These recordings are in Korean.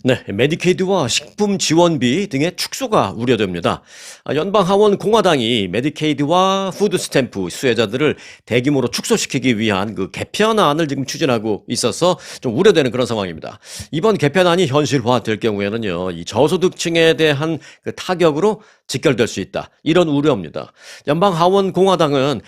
네, 메디케이드와 식품 지원비 등의 축소가 우려됩니다. 연방 하원 공화당이 메디케이드와 푸드 스탬프 수혜자들을 대규모로 축소시키기 위한 그 개편안을 지금 추진하고 있어서 좀 우려되는 그런 상황입니다. 이번 개편안이 현실화될 경우에는요, 이 저소득층에 대한 그 타격으로 직결될 수 있다. 이런 우려입니다. 연방 하원 공화당은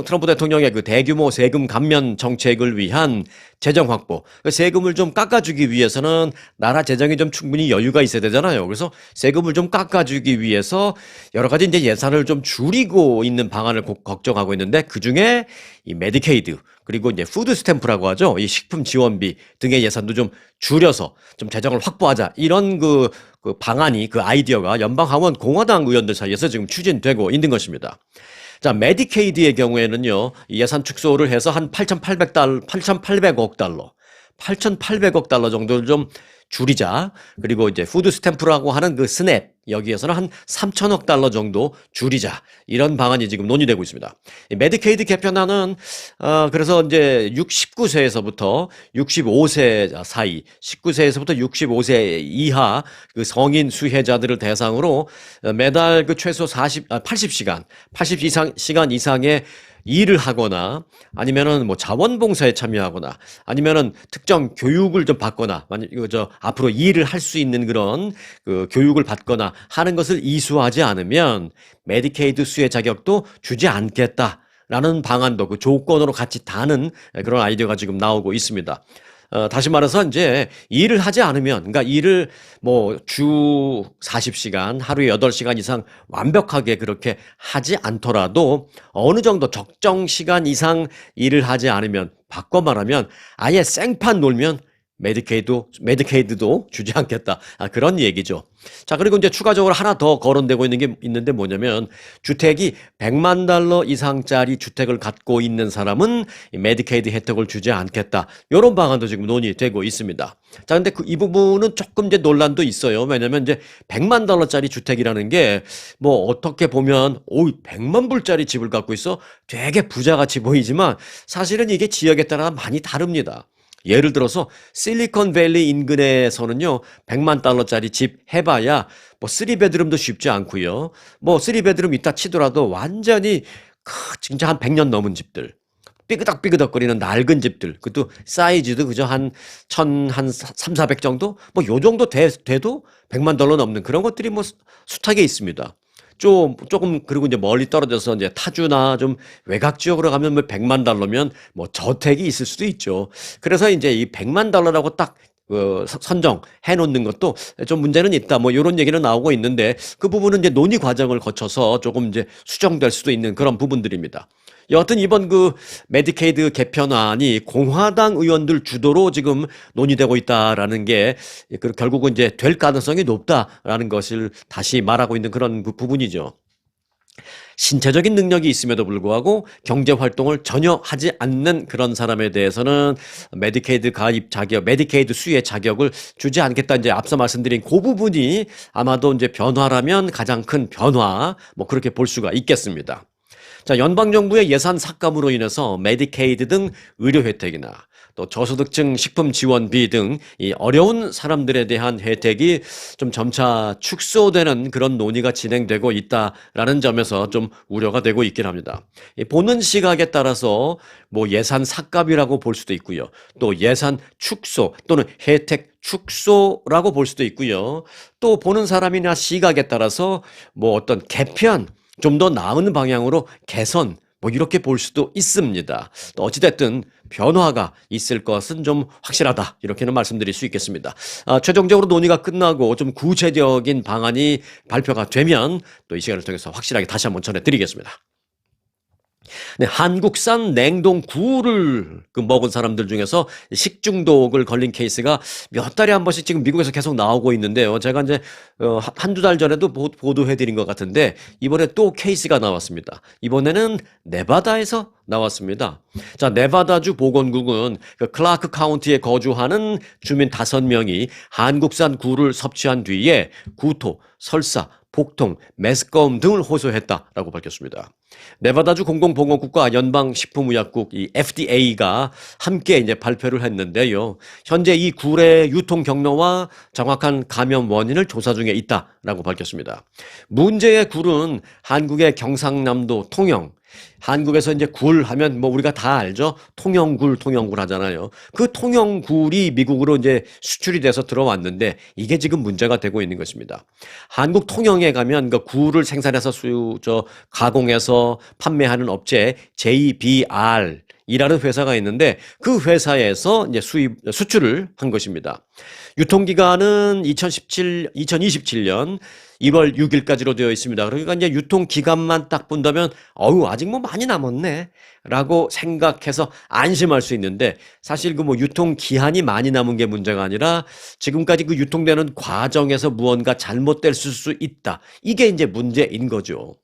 트럼프 대통령의 그 대규모 세금 감면 정책을 위한 재정 확보, 그 세금을 좀 깎아주기 위해서는 나라 재정이 좀 충분히 여유가 있어야 되잖아요. 그래서 세금을 좀 깎아주기 위해서 여러 가지 이제 예산을 좀 줄이고 있는 방안을 걱정하고 있는데 그 중에 이 메디케이드 그리고 이제 푸드 스탬프라고 하죠. 이 식품 지원비 등의 예산도 좀 줄여서 좀 재정을 확보하자. 이런 그 방안이 그 아이디어가 연방 하원 공화당 의원들 사이에서 지금 추진되고 있는 것입니다. 자, 메디케이드의 경우에는요, 예산 축소를 해서 한 8,800억 달러, 8,800억 달러 정도를 좀 줄이자. 그리고 이제 푸드 스탬프라고 하는 그 스냅, 여기에서는 한 3천억 달러 정도 줄이자. 이런 방안이 지금 논의되고 있습니다. 이 메디케이드 개편안은, 그래서 이제 19세에서부터 65세 사이, 19세에서부터 65세 이하 그 성인 수혜자들을 대상으로 매달 그 최소 80 시간 이상의 일을 하거나 아니면은 뭐 자원봉사에 참여하거나 아니면은 특정 교육을 좀 받거나 앞으로 일을 할 수 있는 그런 그 교육을 받거나 하는 것을 이수하지 않으면 메디케이드 수혜 자격도 주지 않겠다라는 방안도 그 조건으로 같이 다는 그런 아이디어가 지금 나오고 있습니다. 다시 말해서 이제 일을 하지 않으면, 그러니까 일을 뭐 주 40시간, 하루에 8시간 이상 완벽하게 그렇게 하지 않더라도 어느 정도 적정 시간 이상 일을 하지 않으면, 바꿔 말하면 아예 생판 놀면 메디케이드도 주지 않겠다. 그런 얘기죠. 자, 그리고 이제 추가적으로 하나 더 거론되고 있는 게 있는데 뭐냐면 주택이 100만 달러 이상짜리 주택을 갖고 있는 사람은 메디케이드 혜택을 주지 않겠다. 이런 방안도 지금 논의되고 있습니다. 자, 근데 이 부분은 조금 이제 논란도 있어요. 왜냐면 이제 100만 달러짜리 주택이라는 게 뭐 어떻게 보면 100만 불짜리 집을 갖고 있어 되게 부자같이 보이지만 사실은 이게 지역에 따라 많이 다릅니다. 예를 들어서 실리콘밸리 인근에서는요 100만 달러짜리 집 해봐야 뭐 3베드룸도 쉽지 않고요. 뭐 3베드룸 있다 치더라도 완전히 진짜 한 100년 넘은 집들, 삐그덕삐그덕거리는 낡은 집들, 그것도 사이즈도 그저 한 3, 400 정도? 뭐 요 정도 돼도 100만 달러 넘는 그런 것들이 뭐 숱하게 있습니다. 조금, 그리고 이제 멀리 떨어져서 이제 타주나 좀 외곽 지역으로 가면 뭐 100만 달러면 뭐 저택이 있을 수도 있죠. 그래서 이제 이 100만 달러라고 딱 선정해 놓는 것도 좀 문제는 있다. 뭐 이런 얘기는 나오고 있는데 그 부분은 이제 논의 과정을 거쳐서 조금 이제 수정될 수도 있는 그런 부분들입니다. 여하튼 이번 그 메디케이드 개편안이 공화당 의원들 주도로 지금 논의되고 있다라는 게 결국은 이제 될 가능성이 높다라는 것을 다시 말하고 있는 그런 그 부분이죠. 신체적인 능력이 있음에도 불구하고 경제 활동을 전혀 하지 않는 그런 사람에 대해서는 메디케이드 가입 자격, 메디케이드 수혜 자격을 주지 않겠다. 이제 앞서 말씀드린 그 부분이 아마도 이제 변화라면 가장 큰 변화, 뭐 그렇게 볼 수가 있겠습니다. 자, 연방정부의 예산 삭감으로 인해서 메디케이드 등 의료 혜택이나 또 저소득층 식품 지원비 등 이 어려운 사람들에 대한 혜택이 좀 점차 축소되는 그런 논의가 진행되고 있다라는 점에서 좀 우려가 되고 있긴 합니다. 보는 시각에 따라서 뭐 예산 삭감이라고 볼 수도 있고요. 또 예산 축소 또는 혜택 축소라고 볼 수도 있고요. 또 보는 사람이나 시각에 따라서 뭐 어떤 개편, 좀 더 나은 방향으로 개선, 뭐 이렇게 볼 수도 있습니다. 또 어찌됐든 변화가 있을 것은 좀 확실하다. 이렇게는 말씀드릴 수 있겠습니다. 최종적으로 논의가 끝나고 좀 구체적인 방안이 발표가 되면 또 이 시간을 통해서 확실하게 다시 한번 전해드리겠습니다. 네, 한국산 냉동 굴을 먹은 사람들 중에서 식중독을 걸린 케이스가 몇 달에 한 번씩 지금 미국에서 계속 나오고 있는데요. 제가 이제 한두 달 전에도 보도해 드린 것 같은데 이번에 또 케이스가 나왔습니다. 이번에는 네바다에서 나왔습니다. 자, 네바다주 보건국은 그 클라크 카운티에 거주하는 주민 5명이 한국산 굴을 섭취한 뒤에 구토, 설사, 복통, 메스꺼움 등을 호소했다라고 밝혔습니다. 네바다주 공공보건국과 연방식품의약국 이 FDA가 함께 이제 발표를 했는데요. 현재 이 굴의 유통 경로와 정확한 감염 원인을 조사 중에 있다라고 밝혔습니다. 문제의 굴은 한국의 경상남도 통영, 한국에서 이제 굴 하면 뭐 우리가 다 알죠. 통영굴 하잖아요. 그 통영굴이 미국으로 이제 수출이 돼서 들어왔는데 이게 지금 문제가 되고 있는 것입니다. 한국 통영에 가면 그 굴을 생산해서 가공해서 판매하는 업체 JBR 이라는 회사가 있는데 그 회사에서 이제 수출을 한 것입니다. 유통기간은 2027년 1월 6일까지로 되어 있습니다. 그러니까 이제 유통기간만 딱 본다면, 아직 뭐 많이 남았네. 라고 생각해서 안심할 수 있는데, 사실 그 뭐 유통기한이 많이 남은 게 문제가 아니라 지금까지 그 유통되는 과정에서 무언가 잘못될 수 있다. 이게 이제 문제인 거죠.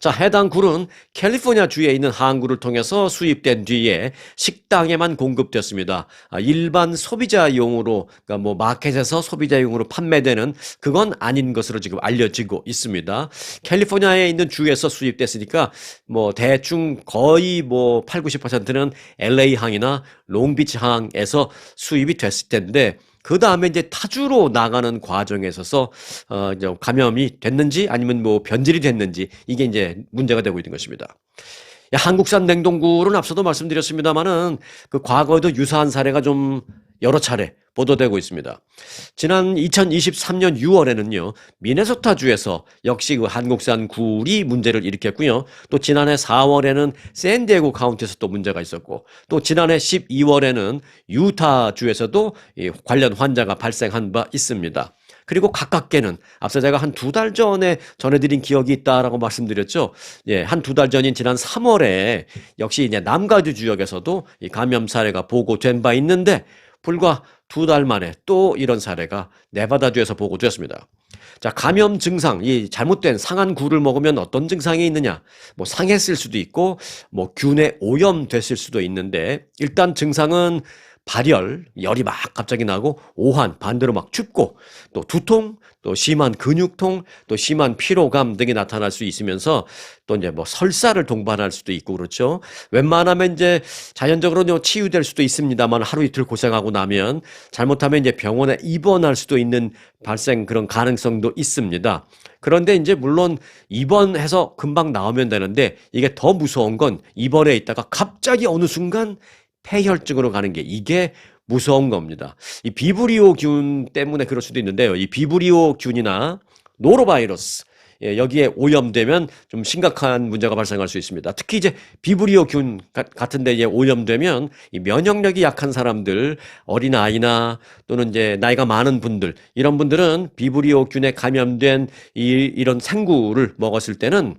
자, 해당 굴은 캘리포니아 주에 있는 항구를 통해서 수입된 뒤에 식당에만 공급됐습니다. 일반 소비자용으로, 그러니까 뭐 마켓에서 소비자용으로 판매되는 그건 아닌 것으로 지금 알려지고 있습니다. 캘리포니아에 있는 주에서 수입됐으니까 뭐 대충 거의 뭐 8, 90%는 LA 항이나 롱비치 항에서 수입이 됐을 텐데 그 다음에 이제 타주로 나가는 과정에 있어서 이제 감염이 됐는지 아니면 뭐 변질이 됐는지 이게 이제 문제가 되고 있는 것입니다. 한국산 냉동굴은 앞서도 말씀드렸습니다만은 그 과거에도 유사한 사례가 좀 여러 차례 보도되고 있습니다. 지난 2023년 6월에는요, 미네소타주에서 역시 그 한국산 굴이 문제를 일으켰고요. 또 지난해 4월에는 샌디에고 카운티에서 또 문제가 있었고, 또 지난해 12월에는 유타주에서도 관련 환자가 발생한 바 있습니다. 그리고 가깝게는 앞서 제가 한 2달 전에 전해드린 기억이 있다라고 말씀드렸죠. 예, 한 2달 전인 지난 3월에 역시 이제 남가주 지역에서도 이 감염 사례가 보고된 바 있는데 불과 2달 만에 또 이런 사례가 네바다주에서 보고되었습니다. 자, 감염 증상, 이 잘못된 상한 굴을 먹으면 어떤 증상이 있느냐? 뭐 상했을 수도 있고, 뭐 균에 오염됐을 수도 있는데, 일단 증상은 발열, 열이 막 갑자기 나고, 오한, 반대로 막 춥고, 또 두통, 또 심한 근육통, 또 심한 피로감 등이 나타날 수 있으면서 또 이제 뭐 설사를 동반할 수도 있고 그렇죠. 웬만하면 이제 자연적으로 치유될 수도 있습니다만 하루 이틀 고생하고 나면 잘못하면 이제 병원에 입원할 수도 있는 발생 그런 가능성도 있습니다. 그런데 이제 물론 입원해서 금방 나오면 되는데 이게 더 무서운 건 입원해 있다가 갑자기 어느 순간 폐혈증으로 가는 게 이게 무서운 겁니다. 이 비브리오 균 때문에 그럴 수도 있는데요. 이 비브리오 균이나 노로바이러스, 여기에 오염되면 좀 심각한 문제가 발생할 수 있습니다. 특히 이제 비브리오 균 같은 데에 오염되면 이 면역력이 약한 사람들, 어린아이나 또는 이제 나이가 많은 분들, 이런 분들은 비브리오 균에 감염된 이런 생구를 먹었을 때는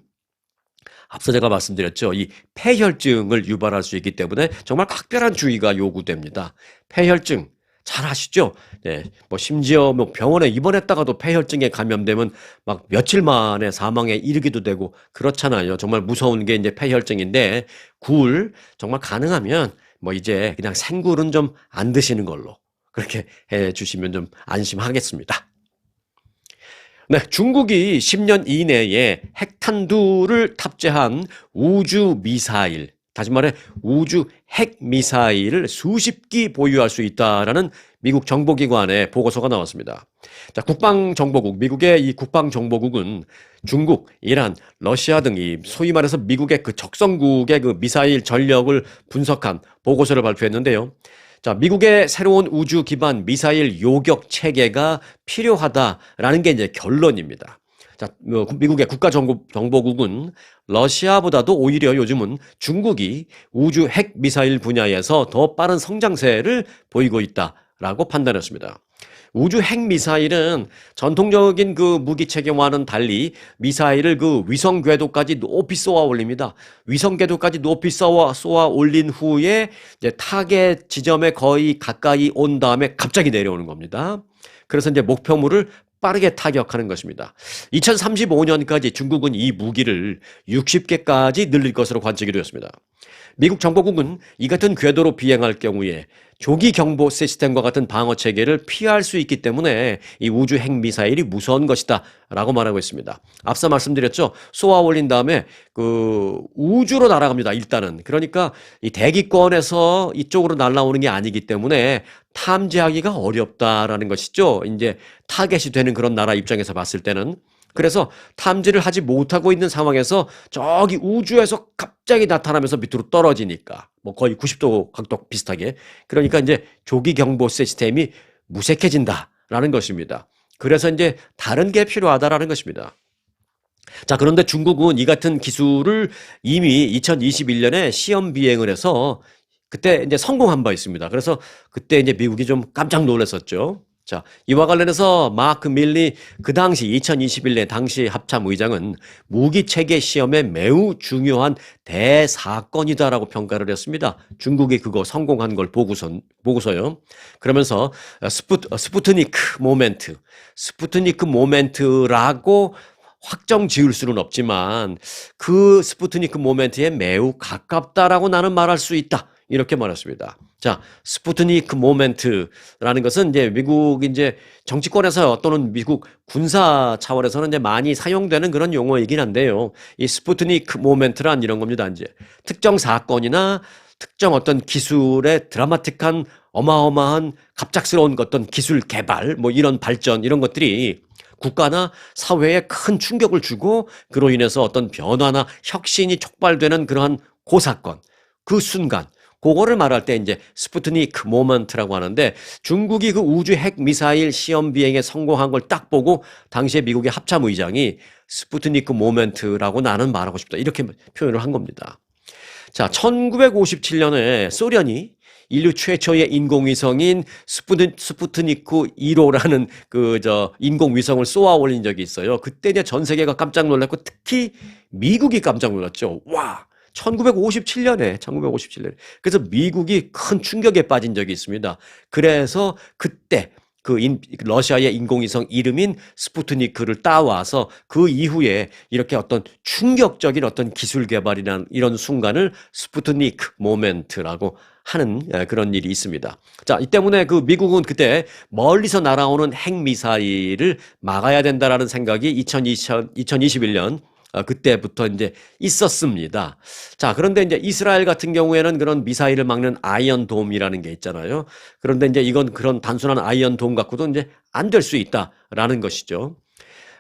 앞서 제가 말씀드렸죠. 이 폐혈증을 유발할 수 있기 때문에 정말 각별한 주의가 요구됩니다. 폐혈증 잘 아시죠? 네, 뭐 심지어 뭐 병원에 입원했다가도 폐혈증에 감염되면 막 며칠 만에 사망에 이르기도 되고 그렇잖아요. 정말 무서운 게 이제 폐혈증인데 굴 정말 가능하면 뭐 이제 그냥 생굴은 좀 안 드시는 걸로 그렇게 해 주시면 좀 안심하겠습니다. 네, 중국이 10년 이내에 핵탄두를 탑재한 우주 미사일, 다시 말해 우주 핵 미사일을 수십 기 보유할 수 있다라는 미국 정보기관의 보고서가 나왔습니다. 자, 국방정보국, 미국의 이 국방정보국은 중국, 이란, 러시아 등 이 소위 말해서 미국의 그 적성국의 그 미사일 전력을 분석한 보고서를 발표했는데요. 자, 미국의 새로운 우주 기반 미사일 요격 체계가 필요하다라는 게 이제 결론입니다. 자, 미국의 국가정보국은 러시아보다도 오히려 요즘은 중국이 우주 핵 미사일 분야에서 더 빠른 성장세를 보이고 있다라고 판단했습니다. 우주 핵 미사일은 전통적인 그 무기 체계와는 달리 미사일을 그 위성 궤도까지 높이 쏘아 올립니다. 위성 궤도까지 높이 쏘아 올린 후에 이제 타겟 지점에 거의 가까이 온 다음에 갑자기 내려오는 겁니다. 그래서 이제 목표물을 빠르게 타격하는 것입니다. 2035년까지 중국은 이 무기를 60개까지 늘릴 것으로 관측이 되었습니다. 미국 정보국은 이 같은 궤도로 비행할 경우에 조기 경보 시스템과 같은 방어 체계를 피할 수 있기 때문에 이 우주 핵미사일이 무서운 것이다 라고 말하고 있습니다. 앞서 말씀드렸죠. 쏘아 올린 다음에 그 우주로 날아갑니다. 일단은. 그러니까 이 대기권에서 이쪽으로 날아오는 게 아니기 때문에 탐지하기가 어렵다라는 것이죠. 이제 타겟이 되는 그런 나라 입장에서 봤을 때는. 그래서 탐지를 하지 못하고 있는 상황에서 저기 우주에서 갑자기 나타나면서 밑으로 떨어지니까 뭐 거의 90도 각도 비슷하게, 그러니까 이제 조기 경보 시스템이 무색해진다라는 것입니다. 그래서 이제 다른 게 필요하다라는 것입니다. 자, 그런데 중국은 이 같은 기술을 이미 2021년에 시험 비행을 해서 그때 이제 성공한 바 있습니다. 그래서 그때 이제 미국이 좀 깜짝 놀랐었죠. 자, 이와 관련해서 마크 밀리 그 당시 2021년 당시 합참 의장은 무기 체계 시험에 매우 중요한 대사건이다라고 평가를 했습니다. 중국이 그거 성공한 걸 보고서요. 그러면서 스푸트니크 모멘트라고 확정 지을 수는 없지만 그 스푸트니크 모멘트에 매우 가깝다라고 나는 말할 수 있다. 이렇게 말했습니다. 자, 스푸트니크 모멘트라는 것은 이제 미국 이제 정치권에서 또는 미국 군사 차원에서는 이제 많이 사용되는 그런 용어이긴 한데요. 이 스푸트니크 모멘트란 이런 겁니다. 이제 특정 사건이나 특정 어떤 기술의 드라마틱한 어마어마한 갑작스러운 어떤 기술 개발, 뭐 이런 발전, 이런 것들이 국가나 사회에 큰 충격을 주고 그로 인해서 어떤 변화나 혁신이 촉발되는 그러한 그 사건, 그 순간, 그거를 말할 때 이제 스푸트니크 모먼트라고 하는데, 중국이 그 우주 핵 미사일 시험 비행에 성공한 걸 딱 보고 당시에 미국의 합참 의장이 스푸트니크 모먼트라고 나는 말하고 싶다 이렇게 표현을 한 겁니다. 자, 1957년에 소련이 인류 최초의 인공위성인 스푸트니크 1호라는 인공위성을 쏘아 올린 적이 있어요. 그때 이제 전 세계가 깜짝 놀랐고 특히 미국이 깜짝 놀랐죠. 와! 1957년에. 그래서 미국이 큰 충격에 빠진 적이 있습니다. 그래서 그때 러시아의 인공위성 이름인 스푸트니크를 따와서 그 이후에 이렇게 어떤 충격적인 어떤 기술 개발이라는 이런 순간을 스푸트니크 모멘트라고 하는 그런 일이 있습니다. 자, 이 때문에 그 미국은 그때 멀리서 날아오는 핵미사일을 막아야 된다라는 생각이 2021년 그때부터 이제 있었습니다. 자, 그런데 이제 이스라엘 같은 경우에는 그런 미사일을 막는 아이언돔이라는 게 있잖아요. 그런데 이제 이건 그런 단순한 아이언돔 갖고도 이제 안 될 수 있다라는 것이죠.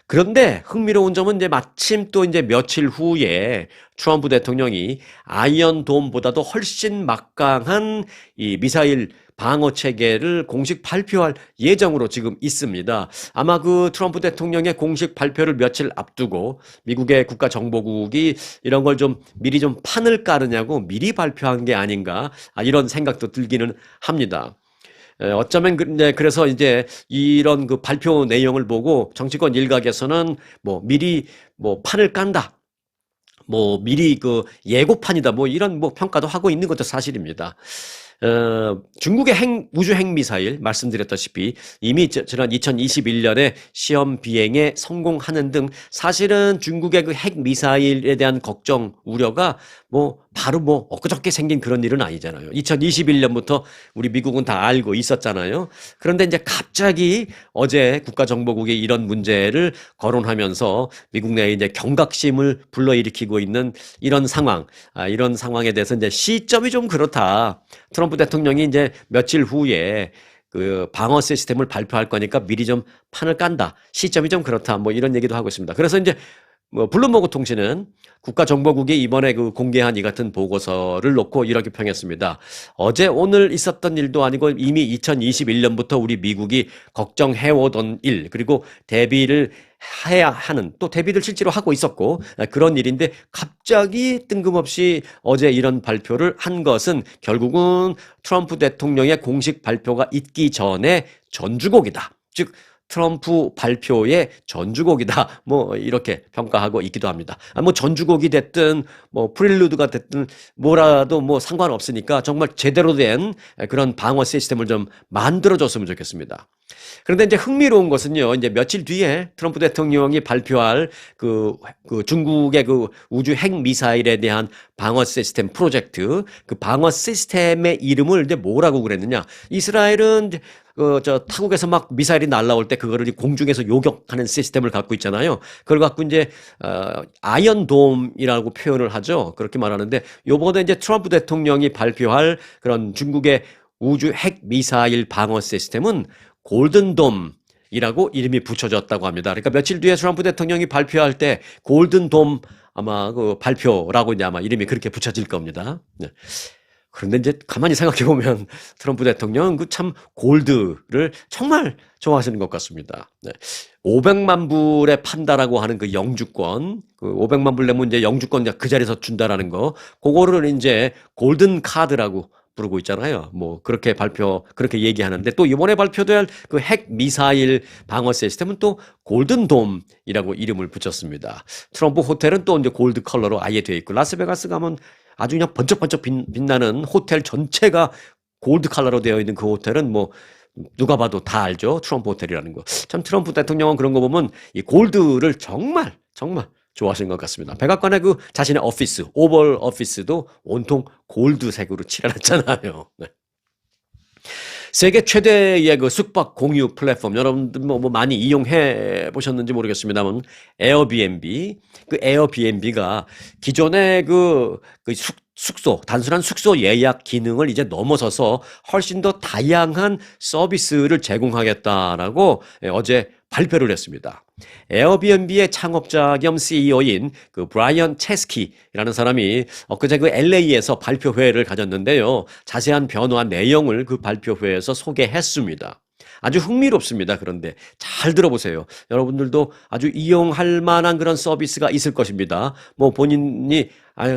그런데 흥미로운 점은 이제 마침 또 이제 며칠 후에 트럼프 대통령이 아이언돔보다도 훨씬 막강한 이 미사일 방어 체계를 공식 발표할 예정으로 지금 있습니다. 아마 그 트럼프 대통령의 공식 발표를 며칠 앞두고 미국의 국가정보국이 이런 걸 좀 미리 좀 판을 깔으냐고 미리 발표한 게 아닌가, 이런 생각도 들기는 합니다. 어쩌면 그래서 이제 이런 그 발표 내용을 보고 정치권 일각에서는 뭐 미리 뭐 판을 깐다, 뭐 미리 그 예고판이다, 뭐 이런 뭐 평가도 하고 있는 것도 사실입니다. 중국의 우주 핵미사일 말씀드렸다시피 이미 지난 2021년에 시험 비행에 성공하는 등 사실은 중국의 그 핵미사일에 대한 걱정, 우려가 뭐 바로 뭐 엊그저께 생긴 그런 일은 아니잖아요. 2021년부터 우리 미국은 다 알고 있었잖아요. 그런데 이제 갑자기 어제 국가정보국이 이런 문제를 거론하면서 미국 내에 이제 경각심을 불러일으키고 있는 이런 상황, 이런 상황에 대해서 이제 시점이 좀 그렇다. 트럼프 대통령이 이제 며칠 후에 그 방어 시스템을 발표할 거니까 미리 좀 판을 깐다. 시점이 좀 그렇다. 뭐 이런 얘기도 하고 있습니다. 그래서 이제 블룸버그 통신은 국가정보국이 이번에 그 공개한 이 같은 보고서를 놓고 이렇게 평했습니다. 어제 오늘 있었던 일도 아니고 이미 2021년부터 우리 미국이 걱정해오던 일, 그리고 대비를 해야 하는, 또 대비를 실제로 하고 있었고 그런 일인데 갑자기 뜬금없이 어제 이런 발표를 한 것은 결국은 트럼프 대통령의 공식 발표가 있기 전에 전주곡이다. 즉 트럼프 발표의 전주곡이다. 뭐 이렇게 평가하고 있기도 합니다. 뭐 전주곡이 됐든 뭐 프릴루드가 됐든 뭐라도 뭐 상관없으니까 정말 제대로 된 그런 방어 시스템을 좀 만들어줬으면 좋겠습니다. 그런데 이제 흥미로운 것은요, 이제 며칠 뒤에 트럼프 대통령이 발표할 그 중국의 그 우주 핵 미사일에 대한 방어 시스템 프로젝트, 그 방어 시스템의 이름을 이제 뭐라고 그랬느냐? 이스라엘은 저 타국에서 막 미사일이 날라올 때 그거를 공중에서 요격하는 시스템을 갖고 있잖아요. 그걸 갖고 이제 아이언돔이라고 표현을 하죠. 그렇게 말하는데 요번에 이제 트럼프 대통령이 발표할 그런 중국의 우주 핵 미사일 방어 시스템은 골든돔이라고 이름이 붙여졌다고 합니다. 그러니까 며칠 뒤에 트럼프 대통령이 발표할 때 골든돔 아마 그 발표라고 이제 아마 이름이 그렇게 붙여질 겁니다. 네. 그런데 이제 가만히 생각해 보면 트럼프 대통령은 그 참 골드를 정말 좋아하시는 것 같습니다. 네. 500만 불에 판다라고 하는 그 영주권, 그 500만 불 내면 이제 영주권 그 자리에서 준다라는 거, 그거를 이제 골든 카드라고 부르고 있잖아요. 뭐 그렇게 얘기하는데 또 이번에 발표될 그 핵 미사일 방어 시스템은 또 골든돔이라고 이름을 붙였습니다. 트럼프 호텔은 또 이제 골드 컬러로 아예 되어 있고 라스베가스 가면 아주 그냥 번쩍번쩍 빛나는 호텔 전체가 골드 컬러로 되어 있는 그 호텔은 뭐 누가 봐도 다 알죠. 트럼프 호텔이라는 거. 참 트럼프 대통령은 그런 거 보면 이 골드를 정말 좋아하시는 것 같습니다. 백악관의 그 자신의 오피스, 오벌 오피스도 온통 골드색으로 칠해놨잖아요. 네. 세계 최대의 그 숙박 공유 플랫폼, 여러분들 뭐 많이 이용해 보셨는지 모르겠습니다만, 에어비앤비, 그 에어비앤비가 기존의 숙소, 단순한 숙소 예약 기능을 이제 넘어서서 훨씬 더 다양한 서비스를 제공하겠다라고 어제 발표를 했습니다. 에어비앤비의 창업자 겸 CEO인 그 브라이언 체스키라는 사람이 엊그제 그 LA에서 발표회를 가졌는데요. 자세한 변화 내용을 그 발표회에서 소개했습니다. 아주 흥미롭습니다. 그런데 잘 들어보세요. 여러분들도 아주 이용할 만한 그런 서비스가 있을 것입니다. 뭐 본인이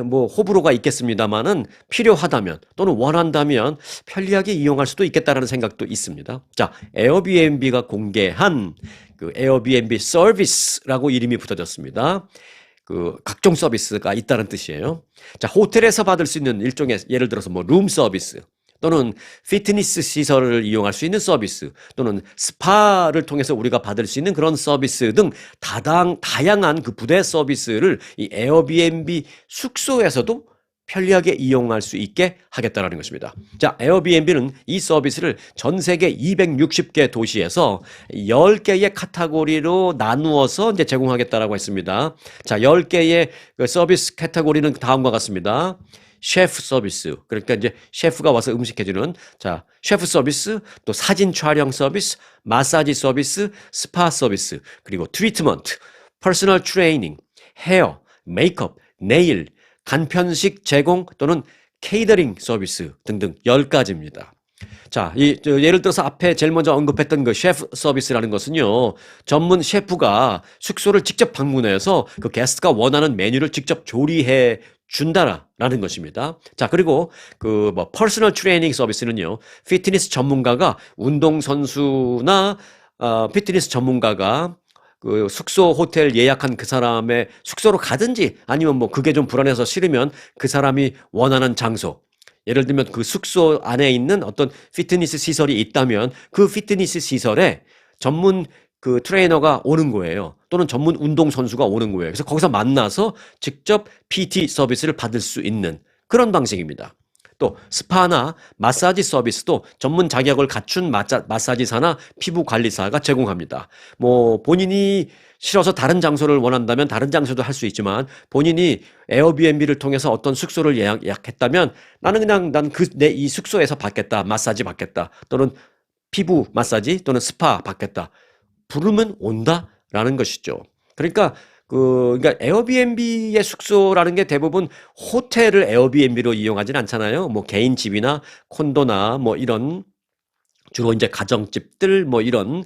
뭐 호불호가 있겠습니다만은 필요하다면 또는 원한다면 편리하게 이용할 수도 있겠다라는 생각도 있습니다. 자, 에어비앤비가 공개한 그 에어비앤비 서비스라고 이름이 붙어졌습니다. 그 각종 서비스가 있다는 뜻이에요. 자, 호텔에서 받을 수 있는 일종의 예를 들어서 뭐 룸 서비스 또는 피트니스 시설을 이용할 수 있는 서비스 또는 스파를 통해서 우리가 받을 수 있는 그런 서비스 등 다양한 그 부대 서비스를 이 에어비앤비 숙소에서도 편리하게 이용할 수 있게 하겠다라는 것입니다. 자, 에어비앤비는 이 서비스를 전 세계 260개 도시에서 10개의 카테고리로 나누어서 이제 제공하겠다라고 했습니다. 자, 10개의 그 서비스 카테고리는 다음과 같습니다. 셰프 서비스, 그러니까 이제 셰프가 와서 음식 해주는, 자, 셰프 서비스, 또 사진 촬영 서비스, 마사지 서비스, 스파 서비스, 그리고 트리트먼트, 퍼스널 트레이닝, 헤어, 메이크업, 네일, 간편식 제공 또는 케이터링 서비스 등등 10가지입니다. 자, 예를 들어서 앞에 제일 먼저 언급했던 그 셰프 서비스라는 것은요, 전문 셰프가 숙소를 직접 방문해서 그 게스트가 원하는 메뉴를 직접 조리해 준다라는 것입니다. 자, 그리고 그 뭐 퍼스널 트레이닝 서비스는요, 피트니스 전문가가 운동선수나 피트니스 전문가가 그 숙소 호텔 예약한 그 사람의 숙소로 가든지 아니면 뭐 그게 좀 불안해서 싫으면 그 사람이 원하는 장소, 예를 들면 그 숙소 안에 있는 어떤 피트니스 시설이 있다면 그 피트니스 시설에 전문 그 트레이너가 오는 거예요. 또는 전문 운동선수가 오는 거예요. 그래서 거기서 만나서 직접 PT 서비스를 받을 수 있는 그런 방식입니다. 또 스파나 마사지 서비스도 전문 자격을 갖춘 마사지사나 피부관리사가 제공합니다. 뭐 본인이 싫어서 다른 장소를 원한다면 다른 장소도 할 수 있지만 본인이 에어비앤비를 통해서 어떤 숙소를 예약했다면 나는 그냥 내 이 숙소에서 받겠다. 마사지 받겠다. 또는 피부 마사지 또는 스파 받겠다. 부르면 온다라는 것이죠. 그러니까 에어비앤비의 숙소라는 게 대부분 호텔을 에어비앤비로 이용하진 않잖아요. 뭐 개인 집이나 콘도나 뭐 이런 주로 이제 가정집들 뭐 이런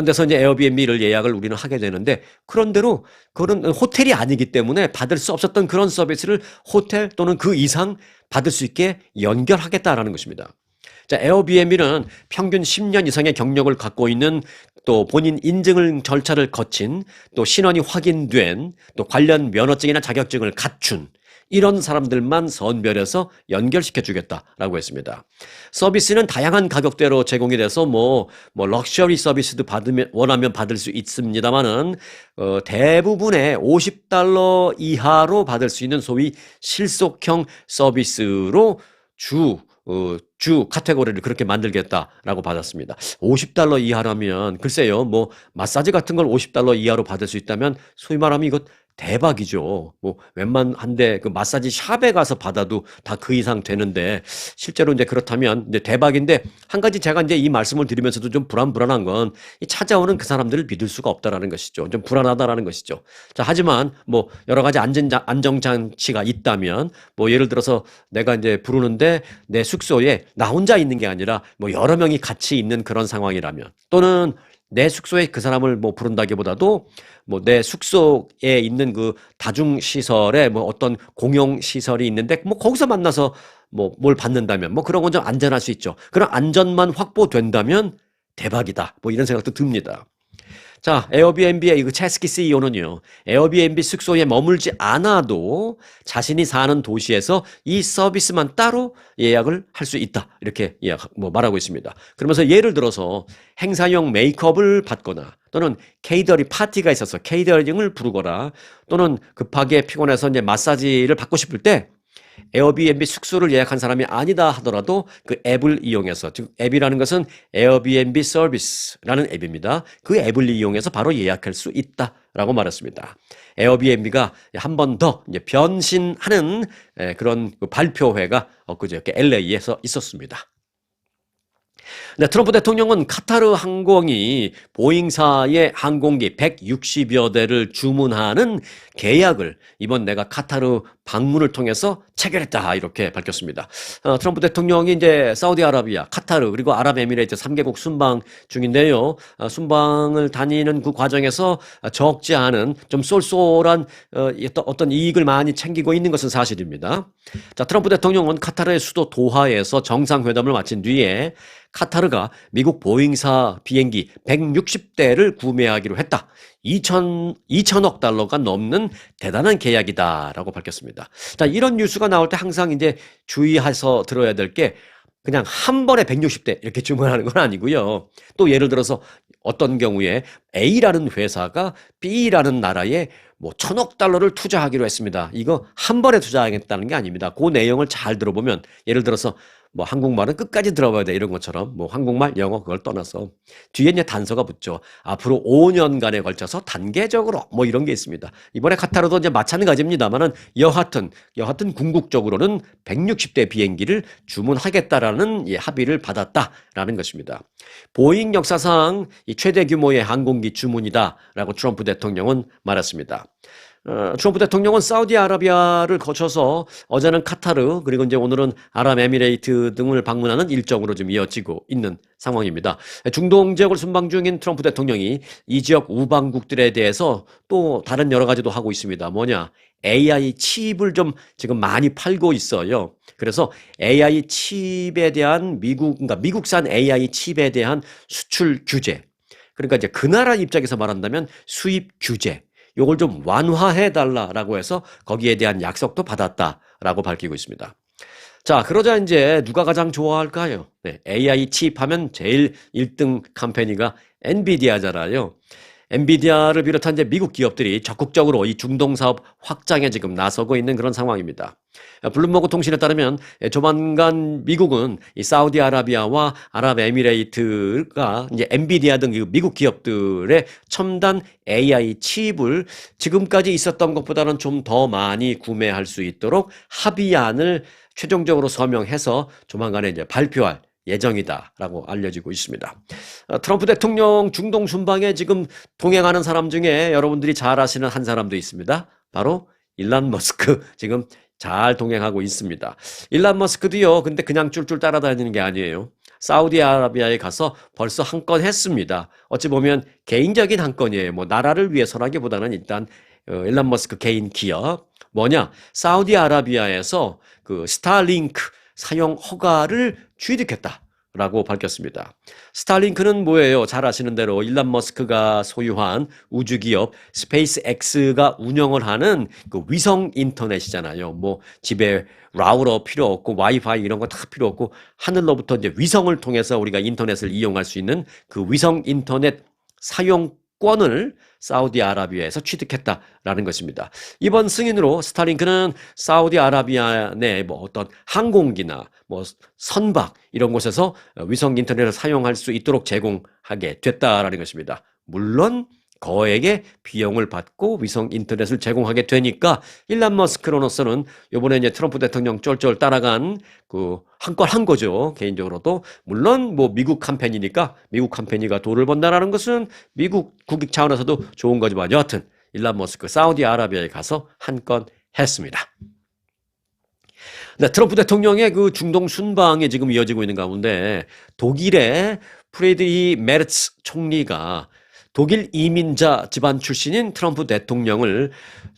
데서 이제 에어비앤비를 예약을 우리는 하게 되는데 그런대로 그런 호텔이 아니기 때문에 받을 수 없었던 그런 서비스를 호텔 또는 그 이상 받을 수 있게 연결하겠다라는 것입니다. 자, 에어비앤비는 평균 10년 이상의 경력을 갖고 있는 또 본인 인증을 절차를 거친, 또 신원이 확인된, 또 관련 면허증이나 자격증을 갖춘 이런 사람들만 선별해서 연결시켜 주겠다라고 했습니다. 서비스는 다양한 가격대로 제공이 돼서 럭셔리 서비스도 원하면 받을 수 있습니다만은, 대부분의 $50 이하로 받을 수 있는 소위 실속형 서비스로 주 카테고리를 그렇게 만들겠다라고 받았습니다. $50 이하라면, 글쎄요, 마사지 같은 걸 $50 이하로 받을 수 있다면, 소위 말하면 이거 대박이죠. 웬만한데 그 마사지 샵에 가서 받아도 다 그 이상 되는데, 실제로 이제 그렇다면 이제 대박인데, 한 가지 제가 이제 이 말씀을 드리면서도 좀 불안한 건, 이 찾아오는 그 사람들을 믿을 수가 없다라는 것이죠. 좀 불안하다라는 것이죠. 자, 하지만 여러 가지 안정장치가 있다면, 예를 들어서 내가 이제 부르는데 내 숙소에 나 혼자 있는 게 아니라 여러 명이 같이 있는 그런 상황이라면, 또는 내 숙소에 그 사람을 부른다기보다도 내 숙소에 있는 그 다중시설에 어떤 공용시설이 있는데 거기서 만나서 뭘 받는다면 그런 건 좀 안전할 수 있죠. 그런 안전만 확보된다면 대박이다. 이런 생각도 듭니다. 자, 에어비앤비의 그 체스키 CEO는요, 에어비앤비 숙소에 머물지 않아도 자신이 사는 도시에서 이 서비스만 따로 예약을 할 수 있다. 이렇게 말하고 있습니다. 그러면서 예를 들어서 행사용 메이크업을 받거나, 또는 케이터링 파티가 있어서 케이터링을 부르거나, 또는 급하게 피곤해서 이제 마사지를 받고 싶을 때 에어비앤비 숙소를 예약한 사람이 아니다 하더라도 그 앱을 이용해서, 즉 앱이라는 것은 에어비앤비 서비스라는 앱입니다. 그 앱을 이용해서 바로 예약할 수 있다라고 말했습니다. 에어비앤비가 한 번 더 이제 변신하는 그런 발표회가 엊그저께 LA에서 있었습니다. 네, 트럼프 대통령은 카타르 항공이 보잉사의 항공기 160여 대를 주문하는 계약을 이번 내가 카타르 방문을 통해서 체결했다, 이렇게 밝혔습니다. 트럼프 대통령이 이제 사우디아라비아, 카타르, 그리고 아랍에미레이트 3개국 순방 중인데요. 순방을 다니는 그 과정에서 적지 않은 좀 쏠쏠한 어떤 이익을 많이 챙기고 있는 것은 사실입니다. 자, 트럼프 대통령은 카타르의 수도 도하에서 정상회담을 마친 뒤에 카타르가 미국 보잉사 비행기 160대를 구매하기로 했다. 2천억 달러가 넘는 대단한 계약이다라고 밝혔습니다. 자, 이런 뉴스가 나올 때 항상 이제 주의해서 들어야 될 게, 그냥 한 번에 160대 이렇게 주문하는 건 아니고요. 또 예를 들어서 어떤 경우에 A라는 회사가 B라는 나라에 1,000억 달러를 투자하기로 했습니다. 이거 한 번에 투자하겠다는 게 아닙니다. 그 내용을 잘 들어보면, 예를 들어서 한국말은 끝까지 들어봐야 돼, 이런 것처럼 한국말, 영어 그걸 떠나서 뒤에 이제 단서가 붙죠. 앞으로 5년간에 걸쳐서 단계적으로 이런 게 있습니다. 이번에 카타르도 이제 마찬가지입니다만은 여하튼 궁극적으로는 160대 비행기를 주문하겠다라는 합의를 받았다라는 것입니다. 보잉 역사상 이 최대 규모의 항공기 주문이다라고 트럼프 대통령은 말했습니다. 트럼프 대통령은 사우디아라비아를 거쳐서 어제는 카타르, 그리고 이제 오늘은 아랍에미레이트 등을 방문하는 일정으로 좀 이어지고 있는 상황입니다. 중동 지역을 순방 중인 트럼프 대통령이 이 지역 우방국들에 대해서 또 다른 여러 가지도 하고 있습니다. AI 칩을 좀 지금 많이 팔고 있어요. 그래서 AI 칩에 대한 그러니까 미국산 AI 칩에 대한 수출 규제, 그러니까 이제 그 나라 입장에서 말한다면 수입 규제, 요걸 좀 완화해달라라고 해서 거기에 대한 약속도 받았다라고 밝히고 있습니다. 자, 그러자 이제 누가 가장 좋아할까요? 네, AI 칩 하면 제일 1등 컴퍼니가 엔비디아잖아요. 엔비디아를 비롯한 이제 미국 기업들이 적극적으로 이 중동 사업 확장에 지금 나서고 있는 그런 상황입니다. 블룸버그 통신에 따르면 조만간 미국은 이 사우디아라비아와 아랍에미레이트가 이제 엔비디아 등 미국 기업들의 첨단 AI 칩을 지금까지 있었던 것보다는 좀 더 많이 구매할 수 있도록 합의안을 최종적으로 서명해서 조만간에 이제 발표할 예정이다라고 알려지고 있습니다. 트럼프 대통령 중동 순방에 지금 동행하는 사람 중에 여러분들이 잘 아시는 한 사람도 있습니다. 바로 일론 머스크, 지금 잘 동행하고 있습니다. 일론 머스크도요, 근데 그냥 쫄쫄 따라다니는 게 아니에요. 사우디아라비아에 가서 벌써 한 건 했습니다. 어찌 보면 개인적인 한 건이에요. 나라를 위해서라기보다는 일단 일론 머스크 개인 기업, 사우디아라비아에서 그 스타링크 사용 허가를 취득했다라고 라고 밝혔습니다. 스타링크는 뭐예요? 잘 아시는 대로 일론 머스크가 소유한 우주기업 스페이스X가 운영을 하는 그 위성 인터넷이잖아요. 뭐 집에 라우터 필요 없고 와이파이 이런 거 다 필요 없고 하늘로부터 이제 위성을 통해서 우리가 인터넷을 이용할 수 있는 그 위성 인터넷 사용권을 사우디아라비아에서 취득했다라는 것입니다. 이번 승인으로 스타링크는 사우디아라비아 내 뭐 어떤 항공기나 뭐 선박 이런 곳에서 위성 인터넷을 사용할 수 있도록 제공하게 됐다라는 것입니다. 물론 거액의 비용을 받고 위성 인터넷을 제공하게 되니까 일론 머스크로서는 이번에 이제 트럼프 대통령 쫄쫄 따라간 그 한 건 한 거죠. 개인적으로도 물론 뭐 미국 캠페인이니까 미국 캠페인이가 돈을 번다라는 것은 미국 국익 차원에서도 좋은 거지만 여하튼 일론 머스크 사우디아라비아에 가서 한 건 했습니다. 네, 트럼프 대통령의 그 중동 순방이 지금 이어지고 있는 가운데 독일의 프리드리히 메르츠 총리가 독일 이민자 집안 출신인 트럼프 대통령을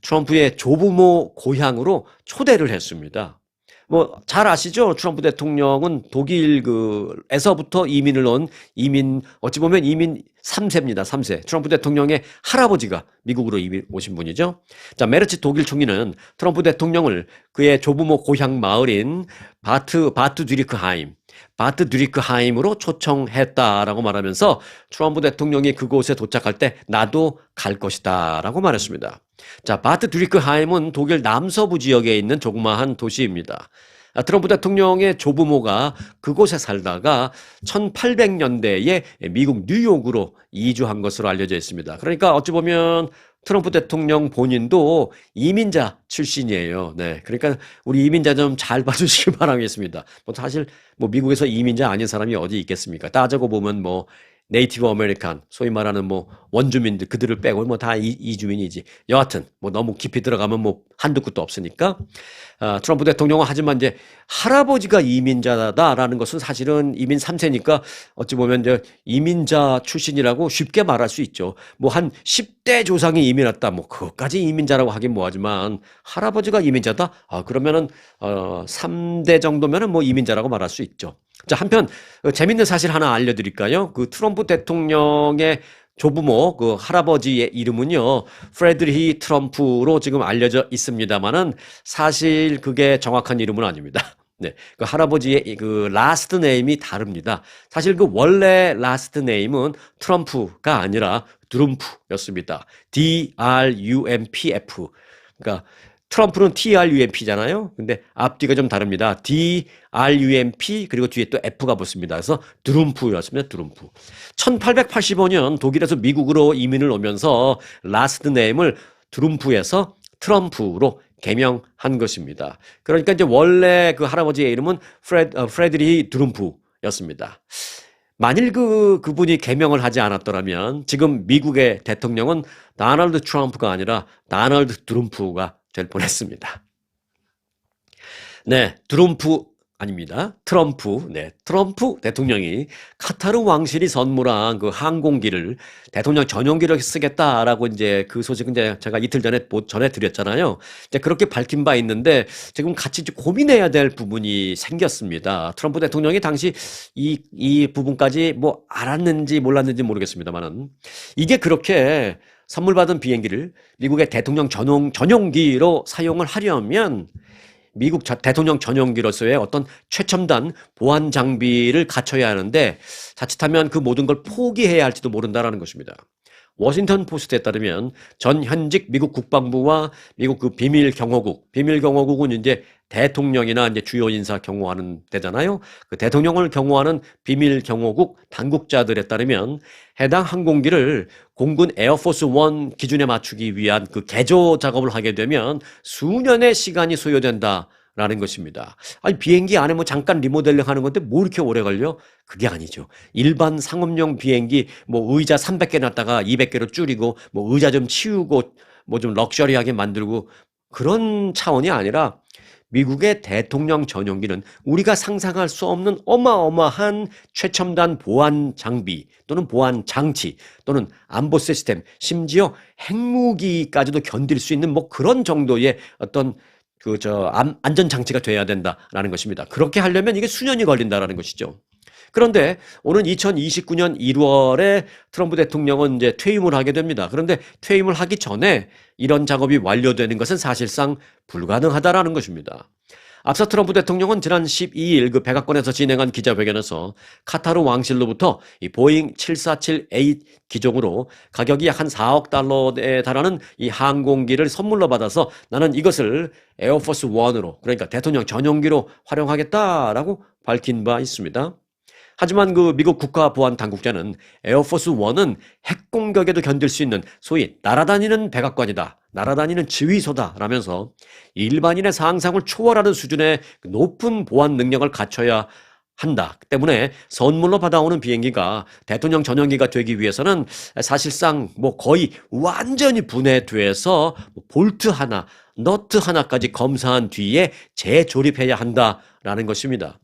트럼프의 조부모 고향으로 초대를 했습니다. 뭐 잘 아시죠? 트럼프 대통령은 독일 그에서부터 이민을 온 이민 어찌 보면 이민 3세입니다. 3세. 트럼프 대통령의 할아버지가 미국으로 이민 오신 분이죠. 자, 메르츠 독일 총리는 트럼프 대통령을 그의 조부모 고향 마을인 바트 듀리크하임으로 초청했다라고 말하면서 트럼프 대통령이 그곳에 도착할 때 나도 갈 것이다라고 말했습니다. 자, 바트 듀리크하임은 독일 남서부 지역에 있는 조그마한 도시입니다. 트럼프 대통령의 조부모가 그곳에 살다가 1800년대에 미국 뉴욕으로 이주한 것으로 알려져 있습니다. 그러니까 어찌 보면 트럼프 대통령 본인도 이민자 출신이에요. 네. 그러니까 우리 이민자 좀 잘 봐주시길 바라겠습니다. 뭐 사실 뭐 미국에서 이민자 아닌 사람이 어디 있겠습니까? 따지고 보면 뭐 네이티브 아메리칸, 소위 말하는 뭐 원주민들 그들을 빼고 뭐 다 이주민이지. 여하튼 뭐 너무 깊이 들어가면 뭐 한두 끝도 없으니까 트럼프 대통령은 하지만 이제 할아버지가 이민자다라는 것은 사실은 이민 3세니까 어찌 보면 이제 이민자 출신이라고 쉽게 말할 수 있죠. 뭐 한 10대 조상이 이민 왔다. 뭐 그것까지 이민자라고 하긴 뭐하지만 할아버지가 이민자다. 그러면은 3대 정도면은 뭐 이민자라고 말할 수 있죠. 자, 한편 재밌는 사실 하나 알려드릴까요? 그 트럼프 대통령의 조부모 그 할아버지의 이름은요 프레드리히 트럼프로 지금 알려져 있습니다만은 사실 그게 정확한 이름은 아닙니다. 네, 그 할아버지의 그 라스트 네임이 다릅니다. 사실 그 원래 라스트 네임은 트럼프가 아니라 드룸프였습니다. D-R-U-M-P-F. 그러니까 트럼프는 TRUMP잖아요. 근데 앞뒤가 좀 다릅니다. DRUMP 그리고 뒤에 또 F가 붙습니다. 그래서 드룸프였습니다. 드룸프. 1885년 독일에서 미국으로 이민을 오면서 라스트 네임을 드룸프에서 트럼프로 개명한 것입니다. 그러니까 이제 원래 그 할아버지의 이름은 프레드리히 드룸프였습니다. 만일 그분이 개명을 하지 않았더라면 지금 미국의 대통령은 도널드 트럼프가 아니라 도널드 드룸프가 될 뻔했습니다. 네, 트럼프 아닙니다. 트럼프. 네, 트럼프 대통령이 카타르 왕실이 선물한 그 항공기를 대통령 전용기로 쓰겠다라고 이제 그 소식은 이제 제가 이틀 전에 전해드렸잖아요. 이제 그렇게 밝힌 바 있는데 지금 같이 고민해야 될 부분이 생겼습니다. 트럼프 대통령이 당시 이 부분까지 뭐 알았는지 몰랐는지 모르겠습니다만은 이게 그렇게 선물 받은 비행기를 미국의 대통령 전용기로 사용을 하려면 미국 대통령 전용기로서의 어떤 최첨단 보안 장비를 갖춰야 하는데 자칫하면 그 모든 걸 포기해야 할지도 모른다라는 것입니다. 워싱턴 포스트에 따르면 전 현직 미국 국방부와 미국 그 비밀경호국은 이제 대통령이나 이제 주요 인사 경호하는 데잖아요. 그 대통령을 경호하는 비밀경호국 당국자들에 따르면 해당 항공기를 공군 에어포스 1 기준에 맞추기 위한 그 개조 작업을 하게 되면 수년의 시간이 소요된다라는 것입니다. 아니 비행기 안에 뭐 잠깐 리모델링 하는 건데 뭐 이렇게 오래 걸려? 그게 아니죠. 일반 상업용 비행기 뭐 의자 300개 놨다가 200개로 줄이고 뭐 의자 좀 치우고 뭐 좀 럭셔리하게 만들고 그런 차원이 아니라 미국의 대통령 전용기는 우리가 상상할 수 없는 어마어마한 최첨단 보안 장비 또는 보안 장치 또는 안보 시스템 심지어 핵무기까지도 견딜 수 있는 뭐 그런 정도의 어떤 안전 장치가 돼야 된다라는 것입니다. 그렇게 하려면 이게 수년이 걸린다라는 것이죠. 그런데 오는 2029년 1월에 트럼프 대통령은 이제 퇴임을 하게 됩니다. 그런데 퇴임을 하기 전에 이런 작업이 완료되는 것은 사실상 불가능하다라는 것입니다. 앞서 트럼프 대통령은 지난 12일 그 백악관에서 진행한 기자회견에서 카타르 왕실로부터 이 보잉 747A 기종으로 가격이 약 한 4억 달러에 달하는 이 항공기를 선물로 받아서 나는 이것을 에어포스 1으로 그러니까 대통령 전용기로 활용하겠다라고 밝힌 바 있습니다. 하지만 그 미국 국가보안당국자는 에어포스 1은 핵 공격에도 견딜 수 있는 소위 날아다니는 백악관이다. 날아다니는 지휘소다. 라면서 일반인의 상상을 초월하는 수준의 높은 보안 능력을 갖춰야 한다. 때문에 선물로 받아오는 비행기가 대통령 전용기가 되기 위해서는 사실상 뭐 거의 완전히 분해돼서 볼트 하나, 너트 하나까지 검사한 뒤에 재조립해야 한다라는 것입니다.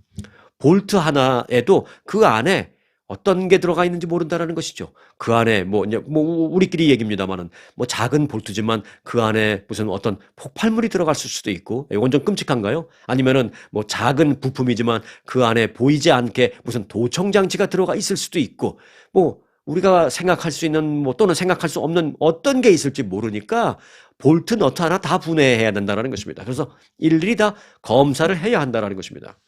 볼트 하나에도 그 안에 어떤 게 들어가 있는지 모른다라는 것이죠. 그 안에 이제 우리끼리 얘기입니다만은 작은 볼트지만 그 안에 무슨 어떤 폭발물이 들어갔을 수도 있고 이건 좀 끔찍한가요? 아니면은 작은 부품이지만 그 안에 보이지 않게 무슨 도청 장치가 들어가 있을 수도 있고 우리가 생각할 수 있는 또는 생각할 수 없는 어떤 게 있을지 모르니까 볼트 너트 하나 다 분해해야 된다는 것입니다. 그래서 일일이 다 검사를 해야 한다는 것입니다.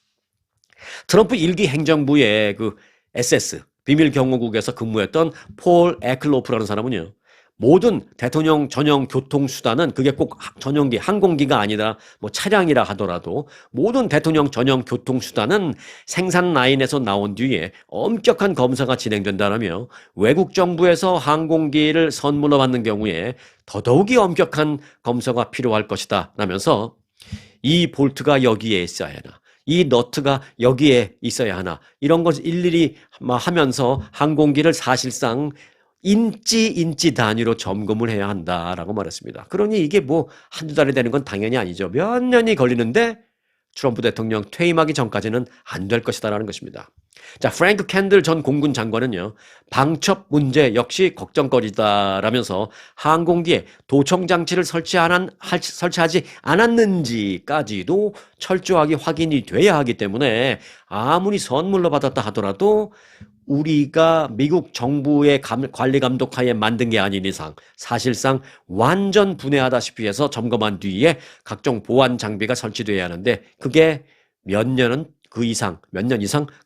트럼프 1기 행정부의 그 SS, 비밀 경호국에서 근무했던 폴 에클로프라는 사람은요, 모든 대통령 전용 교통수단은 그게 꼭 전용기, 항공기가 아니라 차량이라 하더라도 모든 대통령 전용 교통수단은 생산 라인에서 나온 뒤에 엄격한 검사가 진행된다라며 외국 정부에서 항공기를 선물로 받는 경우에 더더욱이 엄격한 검사가 필요할 것이다 라면서 이 볼트가 여기에 있어야 하나, 이 너트가 여기에 있어야 하나 이런 것을 일일이 하면서 항공기를 사실상 인치 단위로 점검을 해야 한다라고 말했습니다. 그러니 이게 한두 달이 되는 건 당연히 아니죠. 몇 년이 걸리는데 트럼프 대통령 퇴임하기 전까지는 안 될 것이다라는 것입니다. 자, 프랭크 캔들 전 공군 장관은요, 방첩 문제 역시 걱정거리다라면서 항공기에 도청 장치를 설치하지 않았는지까지도 철저하게 확인이 돼야 하기 때문에 아무리 선물로 받았다 하더라도 우리가 미국 정부의 관리 감독하에 만든 게 아닌 이상 사실상 완전 분해하다시피 해서 점검한 뒤에 각종 보안 장비가 설치돼야 하는데 그게 몇 년 이상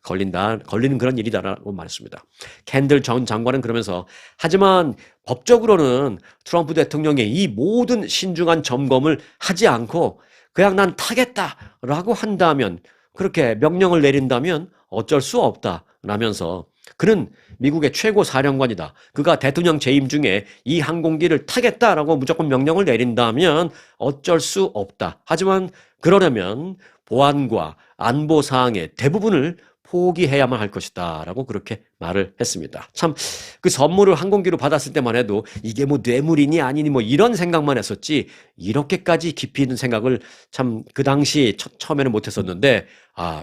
걸리는 그런 일이다라고 말했습니다. 캔들 전 장관은 그러면서 하지만 법적으로는 트럼프 대통령의 이 모든 신중한 점검을 하지 않고 그냥 난 타겠다라고 한다면 그렇게 명령을 내린다면 어쩔 수 없다라면서 그는 미국의 최고 사령관이다. 그가 대통령 재임 중에 이 항공기를 타겠다라고 무조건 명령을 내린다면 어쩔 수 없다. 하지만 그러려면 보안과 안보 사항의 대부분을 포기해야만 할 것이다 라고 그렇게 말을 했습니다. 참 그 선물을 항공기로 받았을 때만 해도 이게 뇌물이니 아니니 이런 생각만 했었지 이렇게까지 깊이 있는 생각을 참 그 당시 처음에는 못했었는데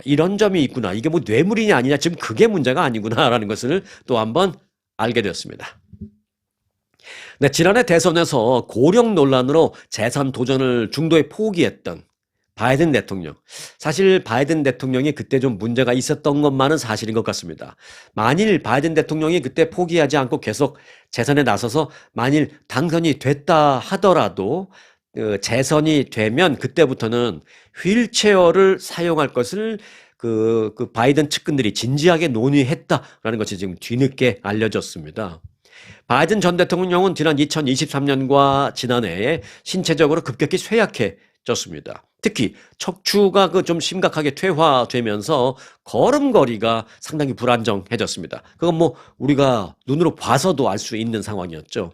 이런 점이 있구나. 이게 뇌물이냐 아니냐 지금 그게 문제가 아니구나 라는 것을 또 한번 알게 되었습니다. 네, 지난해 대선에서 고령 논란으로 재선 도전을 중도에 포기했던 바이든 대통령. 사실 바이든 대통령이 그때 좀 문제가 있었던 것만은 사실인 것 같습니다. 만일 바이든 대통령이 그때 포기하지 않고 계속 재선에 나서서 만일 당선이 됐다 하더라도 재선이 되면 그때부터는 휠체어를 사용할 것을 그 바이든 측근들이 진지하게 논의했다라는 것이 지금 뒤늦게 알려졌습니다. 바이든 전 대통령은 지난 2023년과 지난해에 신체적으로 급격히 쇠약해졌습니다. 특히 척추가 좀 심각하게 퇴화되면서 걸음걸이가 상당히 불안정해졌습니다. 그건 우리가 눈으로 봐서도 알 수 있는 상황이었죠.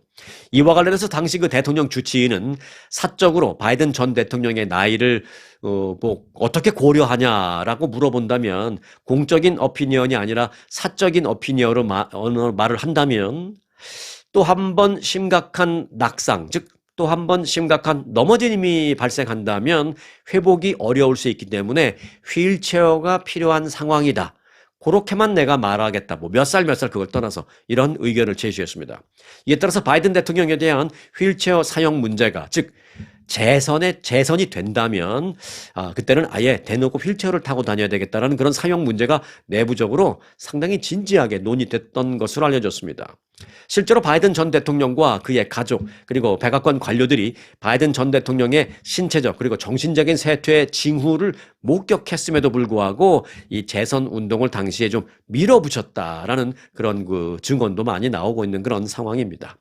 이와 관련해서 당시 그 대통령 주치의는 사적으로 바이든 전 대통령의 나이를 어떻게 고려하냐라고 물어본다면 공적인 오피니언이 아니라 사적인 오피니언으로 말을 한다면 또 한 번 심각한 낙상, 즉 또 한 번 심각한 넘어짐이 발생한다면 회복이 어려울 수 있기 때문에 휠체어가 필요한 상황이다. 그렇게만 내가 말하겠다. 몇 살 그걸 떠나서 이런 의견을 제시했습니다. 이에 따라서 바이든 대통령에 대한 휠체어 사용 문제가 즉 재선이 된다면 그때는 아예 대놓고 휠체어를 타고 다녀야 되겠다라는 그런 사용 문제가 내부적으로 상당히 진지하게 논의됐던 것으로 알려졌습니다. 실제로 바이든 전 대통령과 그의 가족 그리고 백악관 관료들이 바이든 전 대통령의 신체적 그리고 정신적인 쇠퇴의 징후를 목격했음에도 불구하고 이 재선 운동을 당시에 좀 밀어붙였다라는 그런 그 증언도 많이 나오고 있는 그런 상황입니다.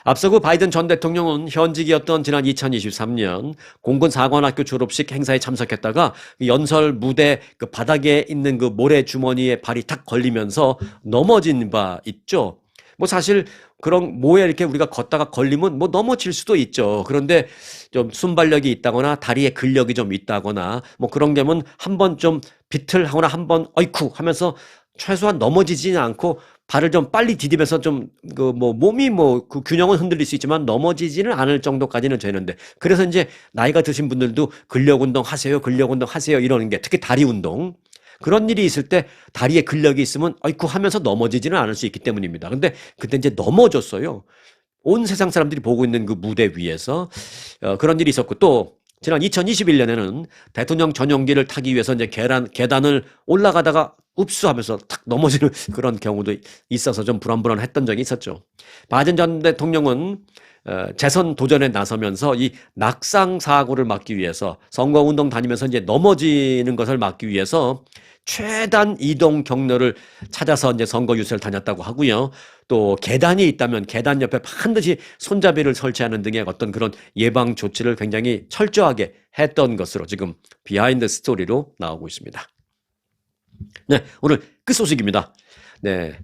앞서 그 바이든 전 대통령은 현직이었던 지난 2023년 공군 사관학교 졸업식 행사에 참석했다가 연설 무대 그 바닥에 있는 그 모래 주머니에 발이 탁 걸리면서 넘어진 바 있죠. 뭐 사실 그런 뭐에 이렇게 우리가 걷다가 걸리면 뭐 넘어질 수도 있죠. 그런데 좀 순발력이 있다거나 다리에 근력이 좀 있다거나 뭐 그런 게면 한번 좀 비틀하거나 한번 어이쿠 하면서 최소한 넘어지지는 않고 발을 좀 빨리 디디면서 좀 그 뭐 몸이 뭐 그 균형은 흔들릴 수 있지만 넘어지지는 않을 정도까지는 되는데 그래서 이제 나이가 드신 분들도 근력 운동 하세요, 근력 운동 하세요 이러는 게 특히 다리 운동 그런 일이 있을 때 다리에 근력이 있으면 아이쿠 하면서 넘어지지는 않을 수 있기 때문입니다. 근데 그때 이제 넘어졌어요. 온 세상 사람들이 보고 있는 그 무대 위에서 그런 일이 있었고 또 지난 2021년에는 대통령 전용기를 타기 위해서 이제 계단을 올라가다가 읍수하면서 탁 넘어지는 그런 경우도 있어서 좀 불안불안했던 적이 있었죠. 바이든 전 대통령은 재선 도전에 나서면서 이 낙상 사고를 막기 위해서 선거운동 다니면서 이제 넘어지는 것을 막기 위해서 최단 이동 경로를 찾아서 이제 선거 유세를 다녔다고 하고요. 또 계단이 있다면 계단 옆에 반드시 손잡이를 설치하는 등의 어떤 그런 예방 조치를 굉장히 철저하게 했던 것으로 지금 비하인드 스토리로 나오고 있습니다. 네, 오늘 끝소식입니다. 네,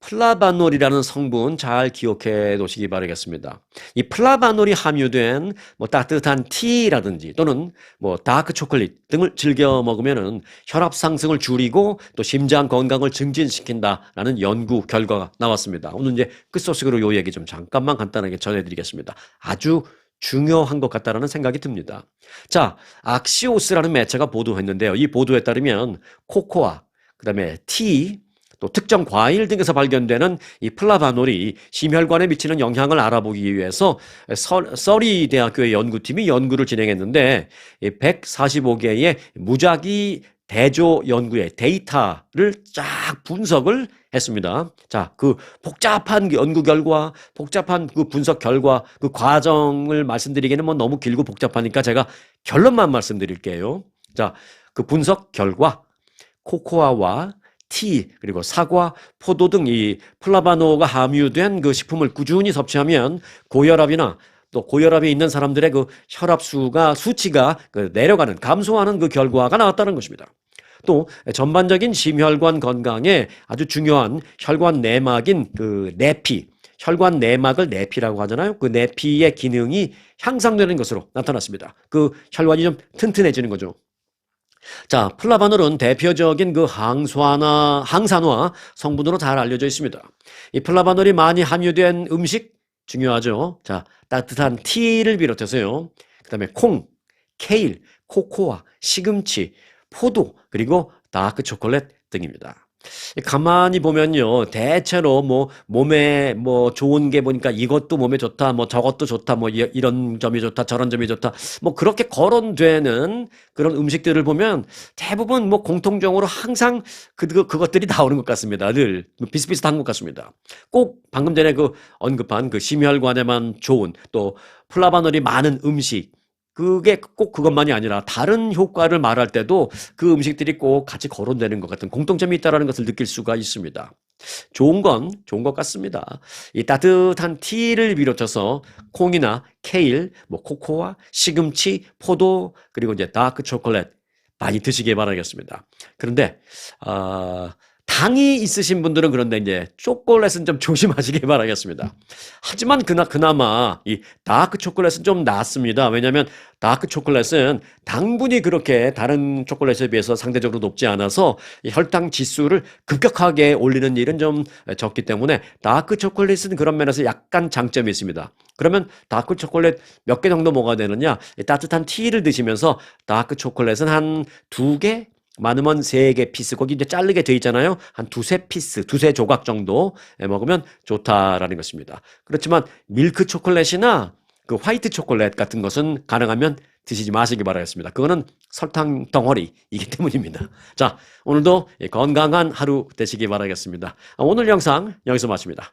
플라바놀이라는 성분 잘 기억해 놓으시기 바라겠습니다. 이 플라바놀이 함유된 뭐 따뜻한 티라든지 또는 뭐 다크 초콜릿 등을 즐겨 먹으면은 혈압 상승을 줄이고 또 심장 건강을 증진시킨다라는 연구 결과가 나왔습니다. 오늘 이제 끝소식으로 요 얘기 좀 잠깐만 간단하게 전해드리겠습니다. 아주 중요한 것 같다라는 생각이 듭니다. 자, 악시오스라는 매체가 보도했는데요. 이 보도에 따르면 코코아, 그다음에 티, 또 특정 과일 등에서 발견되는 이 플라바놀이 심혈관에 미치는 영향을 알아보기 위해서 서리 대학교의 연구팀이 연구를 진행했는데 145개의 무작위 대조 연구의 데이터를 쫙 분석을 했습니다. 자, 그 복잡한 연구 결과, 복잡한 그 분석 결과, 그 과정을 말씀드리기는 뭐 너무 길고 복잡하니까 제가 결론만 말씀드릴게요. 자, 그 분석 결과, 코코아와 티, 그리고 사과, 포도 등 이 플라바노가 함유된 그 식품을 꾸준히 섭취하면 고혈압이나 또 고혈압이 있는 사람들의 그 수치가 내려가는, 감소하는 그 결과가 나왔다는 것입니다. 또 전반적인 심혈관 건강에 아주 중요한 혈관 내막인 그 내피, 혈관 내막을 내피라고 하잖아요. 그 내피의 기능이 향상되는 것으로 나타났습니다. 그 혈관이 좀 튼튼해지는 거죠. 자, 플라바놀은 대표적인 그 항산화 성분으로 잘 알려져 있습니다. 이 플라바놀이 많이 함유된 음식 중요하죠. 자, 따뜻한 티를 비롯해서요. 그다음에 콩, 케일, 코코아, 시금치, 포도, 그리고 다크 초콜릿 등입니다. 가만히 보면요, 대체로 뭐 몸에 뭐 좋은 게 보니까 이것도 몸에 좋다, 뭐 저것도 좋다, 뭐 이런 점이 좋다, 저런 점이 좋다, 뭐 그렇게 거론되는 그런 음식들을 보면 대부분 뭐 공통적으로 항상 그것들이 나오는 것 같습니다. 늘 비슷비슷한 것 같습니다. 꼭 방금 전에 그 언급한 그 심혈관에만 좋은 또 플라바놀이 많은 음식. 그게 꼭 그것만이 아니라 다른 효과를 말할 때도 그 음식들이 꼭 같이 거론되는 것 같은 공통점이 있다는 것을 느낄 수가 있습니다. 좋은 건 좋은 것 같습니다. 이 따뜻한 티를 비롯해서 콩이나 케일, 뭐 코코아, 시금치, 포도, 그리고 이제 다크 초콜릿 많이 드시기 바라겠습니다. 그런데 당이 있으신 분들은 그런데 이제 초콜릿은 좀 조심하시기 바라겠습니다. 하지만 그나마 이 다크 초콜릿은 좀 낫습니다. 왜냐하면 다크 초콜릿은 당분이 그렇게 다른 초콜릿에 비해서 상대적으로 높지 않아서 혈당 지수를 급격하게 올리는 일은 좀 적기 때문에 다크 초콜릿은 그런 면에서 약간 장점이 있습니다. 그러면 다크 초콜릿 몇 개 정도 먹어야 되느냐? 따뜻한 티를 드시면서 다크 초콜릿은 한 2개? 많으면 3개 피스, 거기 이제 자르게 돼 있잖아요. 한 2-3 피스, 2-3 조각 정도 먹으면 좋다라는 것입니다. 그렇지만 밀크 초콜릿이나 그 화이트 초콜릿 같은 것은 가능하면 드시지 마시기 바라겠습니다. 그거는 설탕 덩어리이기 때문입니다. 자, 오늘도 건강한 하루 되시기 바라겠습니다. 오늘 영상 여기서 마칩니다.